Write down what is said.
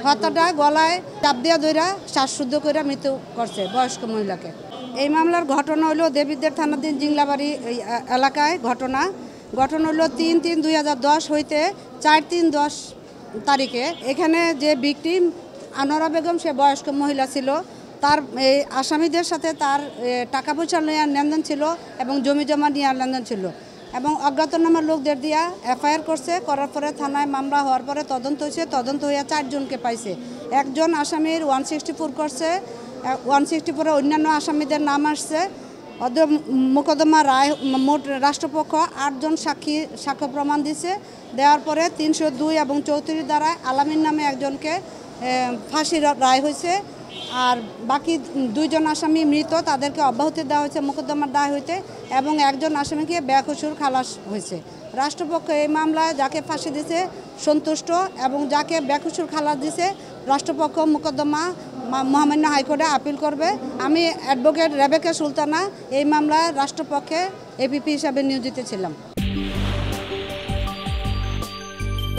হত্যাটা গলায় চাপ দিয়া ধইরা শ্বাসরুদ্ধ করে মৃত্যু করছে বয়স্ক মহিলাকে। এই মামলার ঘটনা হলো দেবীদের থানাধীন জিংলাবাড়ি এলাকায় ঘটনা হলো ৩/৩/২০১০ হইতে ৪/৩/১০ তারিখে। এখানে যে ভিকটিম আনোয়ারা বেগম সে বয়স্ক মহিলা ছিল। তার এই আসামিদের সাথে তার টাকা পয়সা নেওয়ার লেনদেন ছিল এবং জমি জমা নেওয়ার লেনদেন ছিল এবং অজ্ঞাতনামা লোকদের দিয়া এফআইআর করছে। করার পরে থানায় মামলা হওয়ার পরে তদন্ত হয়েছে। তদন্ত হইয়া 4 জনকে পাইছে। একজন আসামির 164 করছে, 164 অন্যান্য আসামিদের নাম আসছে। মোকদ্দমা রায় মোট রাষ্ট্রপক্ষ 8 জন সাক্ষ্য প্রমাণ দিছে। দেওয়ার পরে 302 এবং 34 দ্বারায় আলামিন নামে একজনকে ফাঁসির রায় হয়েছে। আর বাকি 2 জন আসামি মৃত, তাদেরকে অব্যাহতি দেওয়া হয়েছে মোকদ্দমার দায় হইতে এবং একজন আসামিকে বেকসুর খালাস হয়েছে। রাষ্ট্রপক্ষ এই মামলায় যাকে ফাঁসি দিছে সন্তুষ্ট এবং যাকে বেকসুর খালাস দিছে রাষ্ট্রপক্ষ মোকদ্দমা মহামান্য হাইকোর্টে আপিল করবে। আমি অ্যাডভোকেট রেবেকা সুলতানা এই মামলায় রাষ্ট্রপক্ষে এপিপি হিসাবে নিয়োজিত ছিলাম।